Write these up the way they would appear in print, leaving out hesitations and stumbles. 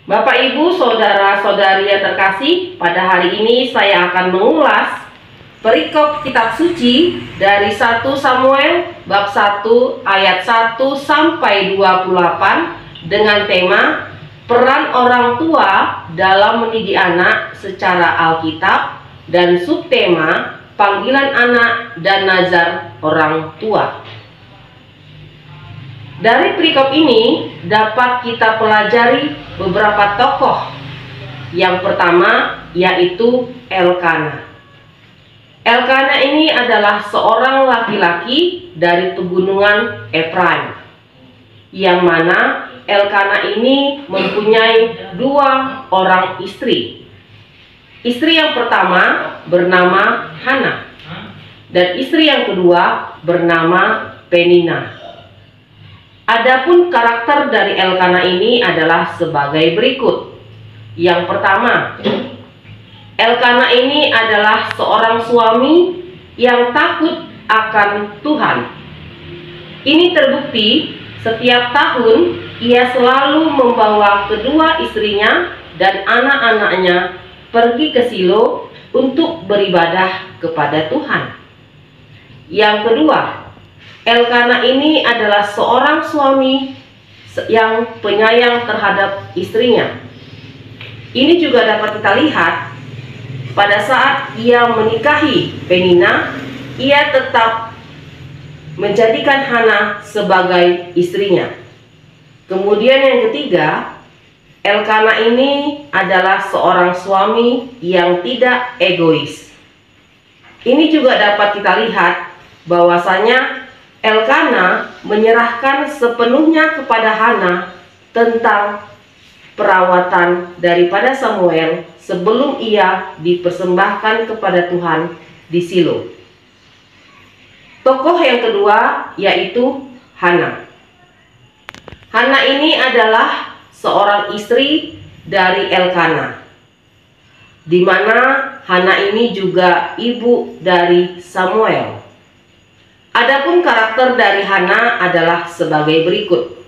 Bapak, Ibu, saudara-saudari yang terkasih, pada hari ini saya akan mengulas perikop kitab suci dari 1 Samuel bab 1 ayat 1 sampai 28 dengan tema peran orang tua dalam mendidik anak secara Alkitab dan subtema panggilan anak dan nazar orang tua. Dari perikop ini dapat kita pelajari beberapa tokoh. Yang pertama yaitu Elkana. Elkana ini adalah seorang laki-laki dari pegunungan Efraim, yang mana Elkana ini mempunyai 2 orang istri. Istri yang pertama bernama Hana, dan istri yang kedua bernama Penina. Adapun karakter dari Elkana ini adalah sebagai berikut. Yang pertama, Elkana ini adalah seorang suami yang takut akan Tuhan. Ini terbukti setiap tahun ia selalu membawa kedua istrinya dan anak-anaknya pergi ke Silo untuk beribadah kepada Tuhan. Yang kedua, Elkana ini adalah seorang suami yang penyayang terhadap istrinya. Ini juga dapat kita lihat pada saat ia menikahi Penina, ia tetap menjadikan Hana sebagai istrinya. Kemudian yang ketiga, Elkana ini adalah seorang suami yang tidak egois. Ini juga dapat kita lihat bahwasanya Elkana menyerahkan sepenuhnya kepada Hana tentang perawatan daripada Samuel sebelum ia dipersembahkan kepada Tuhan di Silo. Tokoh yang kedua yaitu Hana. Hana ini adalah seorang istri dari Elkana, di mana Hana ini juga ibu dari Samuel. Adapun karakter dari Hana adalah sebagai berikut.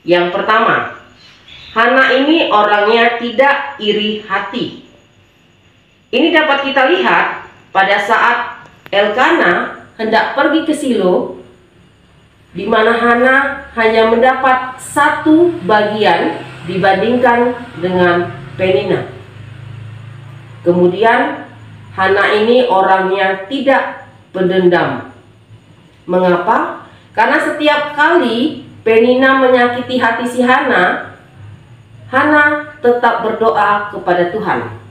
Yang pertama, Hana ini orangnya tidak iri hati. Ini dapat kita lihat pada saat Elkana hendak pergi ke Silo, di mana Hana hanya mendapat 1 bagian dibandingkan dengan Penina. Kemudian Hana ini orangnya tidak pendendam. Mengapa? Karena setiap kali Penina menyakiti hati si Hana, Hana tetap berdoa kepada Tuhan.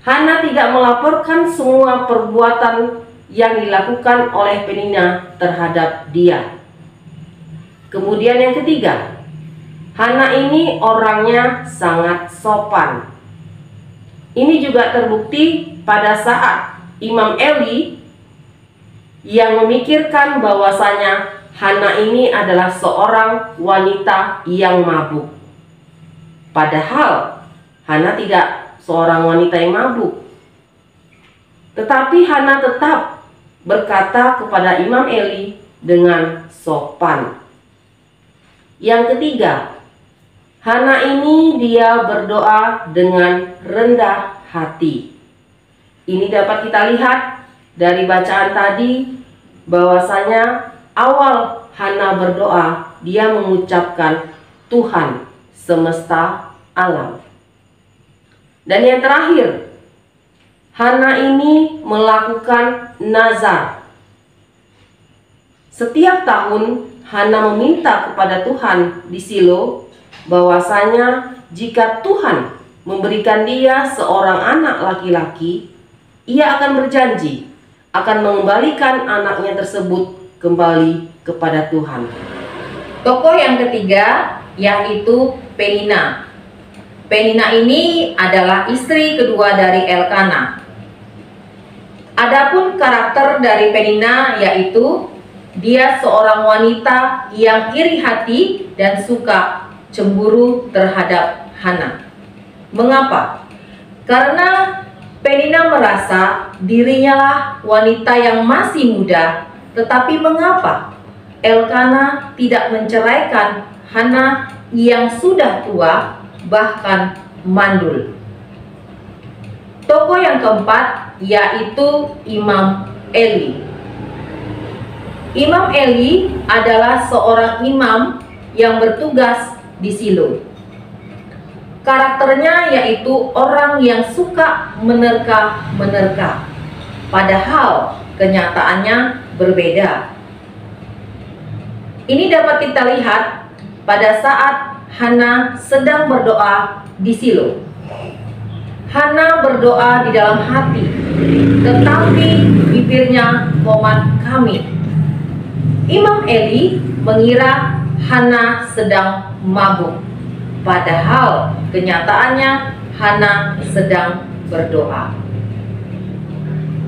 Hana tidak melaporkan semua perbuatan yang dilakukan oleh Penina terhadap dia. Kemudian yang ketiga, Hana ini orangnya sangat sopan. Ini juga terbukti pada saat Imam Eli yang memikirkan bahwasanya Hana ini adalah seorang wanita yang mabuk. Padahal Hana tidak seorang wanita yang mabuk. Tetapi Hana tetap berkata kepada Imam Eli dengan sopan. Yang ketiga, Hana ini dia berdoa dengan rendah hati. Ini dapat kita lihat dari bacaan tadi bahwasanya awal Hana berdoa, dia mengucapkan Tuhan semesta alam. Dan yang terakhir, Hana ini melakukan nazar. Setiap tahun Hana meminta kepada Tuhan di Silo bahwasanya jika Tuhan memberikan dia seorang anak laki-laki, ia akan berjanji akan mengembalikan anaknya tersebut kembali kepada Tuhan. Tokoh yang ketiga yaitu Penina. Penina ini adalah istri kedua dari Elkana. Adapun karakter dari Penina yaitu dia seorang wanita yang iri hati dan suka cemburu terhadap Hana. Mengapa? Karena Penina merasa dirinya lah wanita yang masih muda, tetapi mengapa Elkana tidak menceraikan Hana yang sudah tua bahkan mandul. Tokoh yang keempat yaitu Imam Eli. Imam Eli adalah seorang imam yang bertugas di Shilo. Karakternya yaitu orang yang suka menerka-menerka, padahal kenyataannya berbeda. Ini dapat kita lihat pada saat Hana sedang berdoa di Shilo. Hana berdoa di dalam hati, tetapi bibirnya memat-kamit. Imam Eli mengira Hana sedang mabuk, padahal kenyataannya Hana sedang berdoa.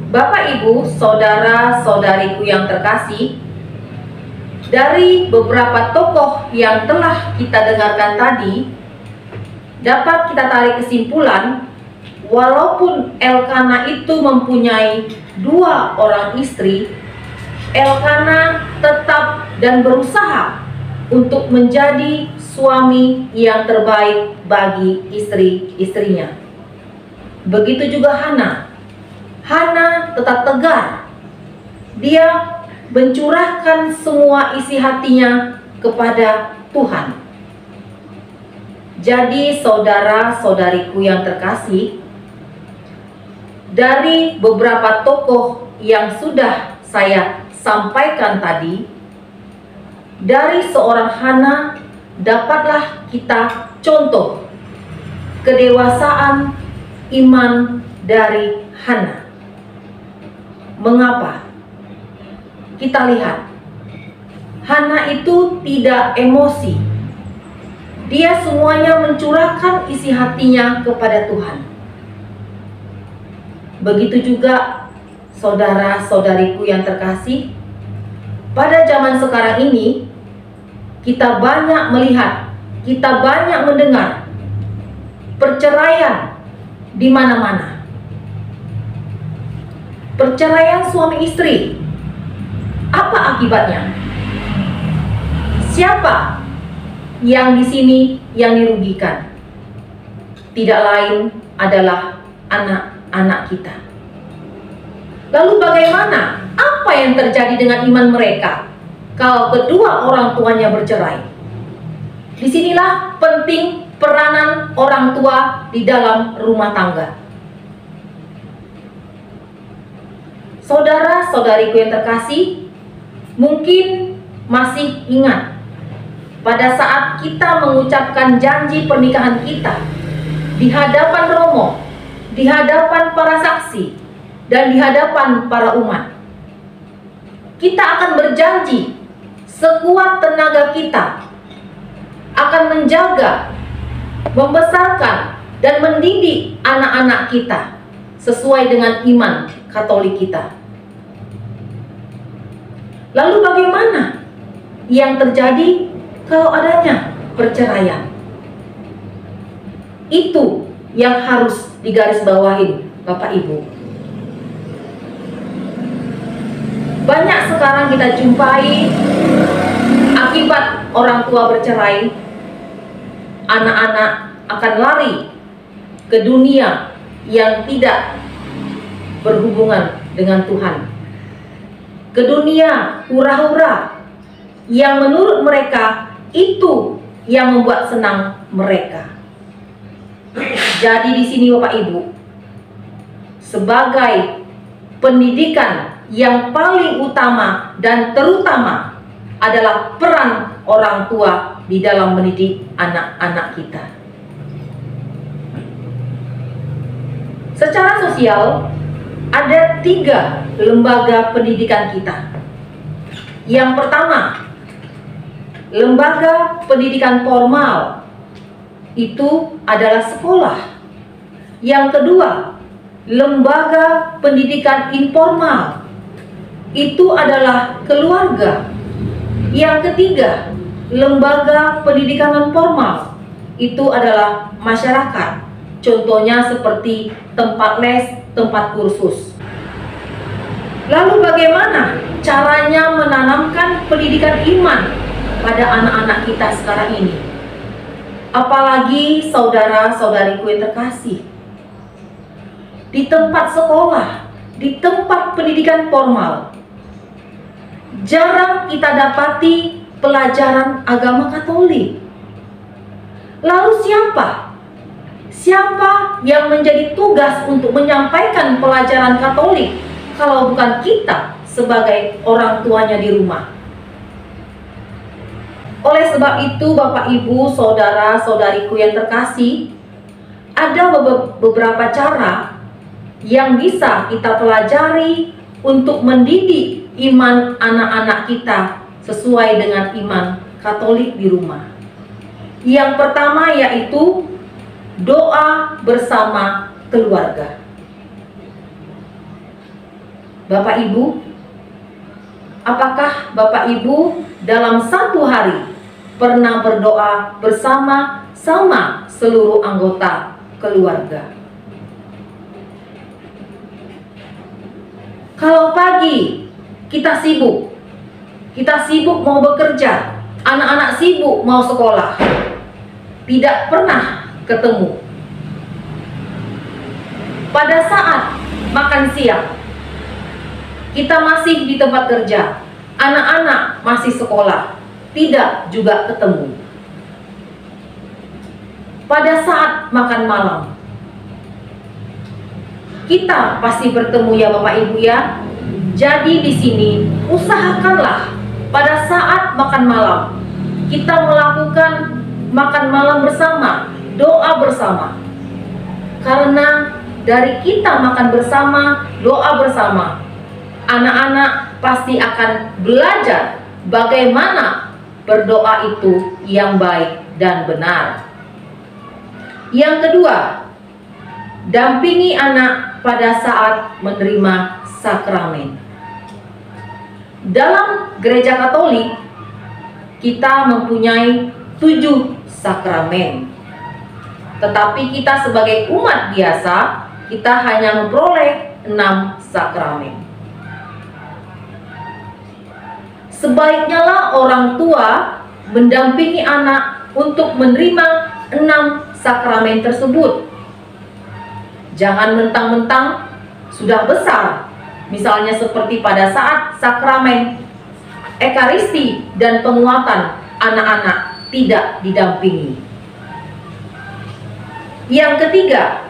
Bapak, Ibu, saudara-saudariku yang terkasih, dari beberapa tokoh yang telah kita dengarkan tadi, dapat kita tarik kesimpulan, walaupun Elkana itu mempunyai 2 orang istri, Elkana tetap dan berusaha untuk menjadi suami yang terbaik bagi istri-istrinya. Begitu juga Hana. Hana tetap tegar. Dia mencurahkan semua isi hatinya kepada Tuhan. Jadi saudara-saudariku yang terkasih, dari beberapa tokoh yang sudah saya sampaikan tadi, dari seorang Hana dapatlah kita contoh kedewasaan iman dari Hana. Mengapa? Kita lihat, Hana itu tidak emosi. Dia semuanya mencurahkan isi hatinya kepada Tuhan. Begitu juga saudara-saudariku yang terkasih, pada zaman sekarang ini kita banyak melihat, kita banyak mendengar perceraian di mana-mana. Perceraian suami istri. Apa akibatnya? Siapa yang di sini yang dirugikan? Tidak lain adalah anak-anak kita. Lalu bagaimana? Apa yang terjadi dengan iman mereka kalau kedua orang tuanya bercerai? Disinilah penting peranan orang tua di dalam rumah tangga. Saudara-saudariku yang terkasih, mungkin masih ingat pada saat kita mengucapkan janji pernikahan kita di hadapan Romo, di hadapan para saksi, dan di hadapan para umat. Kita akan berjanji sekuat tenaga kita akan menjaga, membesarkan, dan mendidik anak-anak kita sesuai dengan iman Katolik kita. Lalu bagaimana yang terjadi kalau adanya perceraian? Itu yang harus digarisbawahi, Bapak Ibu. Banyak sekarang kita jumpai akibat orang tua bercerai, anak-anak akan lari ke dunia yang tidak berhubungan dengan Tuhan, ke dunia hura-hura yang menurut mereka itu yang membuat senang mereka. Jadi di sini Bapak Ibu, sebagai pendidikan yang paling utama dan terutama adalah peran orang tua di dalam mendidik anak-anak kita. Secara sosial, ada 3 lembaga pendidikan kita. Yang pertama, lembaga pendidikan formal, itu adalah sekolah. Yang kedua, lembaga pendidikan informal, itu adalah keluarga. Yang ketiga, lembaga pendidikan non formal, itu adalah masyarakat. Contohnya seperti tempat les, tempat kursus. Lalu bagaimana caranya menanamkan pendidikan iman pada anak-anak kita sekarang ini? Apalagi saudara-saudariku yang terkasih, di tempat sekolah, di tempat pendidikan formal, jarang kita dapati pelajaran agama Katolik. Lalu siapa yang menjadi tugas untuk menyampaikan pelajaran Katolik kalau bukan kita sebagai orang tuanya di rumah? Oleh sebab itu, Bapak Ibu, saudara-saudariku yang terkasih, ada beberapa cara yang bisa kita pelajari untuk mendidik iman anak-anak kita sesuai dengan iman Katolik di rumah. Yang pertama yaitu doa bersama keluarga. Bapak Ibu, apakah Bapak Ibu dalam satu hari pernah berdoa bersama-sama seluruh anggota keluarga? Kalau pagi kita sibuk mau bekerja, anak-anak sibuk mau sekolah, tidak pernah ketemu. Pada saat makan siang, kita masih di tempat kerja, anak-anak masih sekolah, tidak juga ketemu. Pada saat makan malam, kita pasti bertemu ya Bapak Ibu ya. Jadi di sini usahakanlah pada saat makan malam kita melakukan makan malam bersama, doa bersama. Karena dari kita makan bersama, doa bersama, anak-anak pasti akan belajar bagaimana berdoa itu yang baik dan benar. Yang kedua, dampingi anak pada saat menerima sakramen. Dalam gereja Katolik, kita mempunyai 7 sakramen. Tetapi kita sebagai umat biasa, kita hanya memperoleh 6 sakramen. Sebaiknya lah orang tua mendampingi anak untuk menerima 6 sakramen tersebut. Jangan mentang-mentang sudah besar, misalnya seperti pada saat sakramen Ekaristi dan penguatan, anak-anak tidak didampingi. Yang ketiga,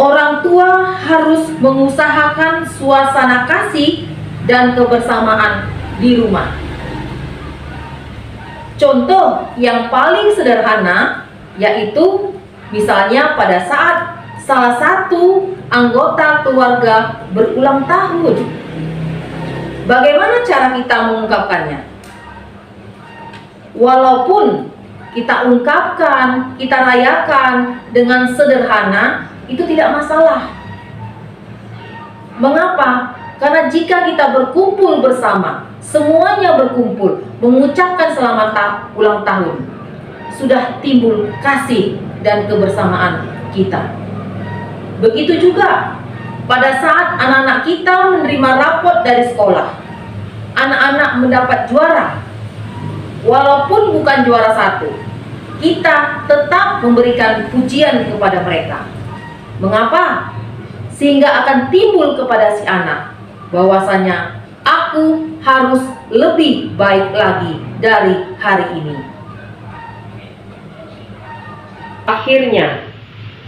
orang tua harus mengusahakan suasana kasih dan kebersamaan di rumah. Contoh yang paling sederhana yaitu misalnya pada saat salah satu anggota keluarga berulang tahun. Bagaimana cara kita mengungkapkannya? Walaupun kita ungkapkan, kita rayakan dengan sederhana, itu tidak masalah. Mengapa? Karena jika kita berkumpul bersama, semuanya berkumpul, mengucapkan selamat ulang tahun, sudah timbul kasih dan kebersamaan kita. Begitu juga pada saat anak-anak kita menerima rapot dari sekolah, anak-anak mendapat juara, walaupun bukan juara 1, kita tetap memberikan pujian kepada mereka. Mengapa? Sehingga akan timbul kepada si anak bahwasanya aku harus lebih baik lagi dari hari ini. Akhirnya,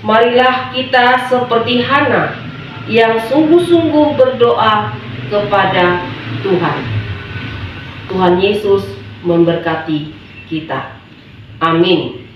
marilah kita seperti Hana yang sungguh-sungguh berdoa kepada Tuhan. Tuhan Yesus memberkati kita. Amin.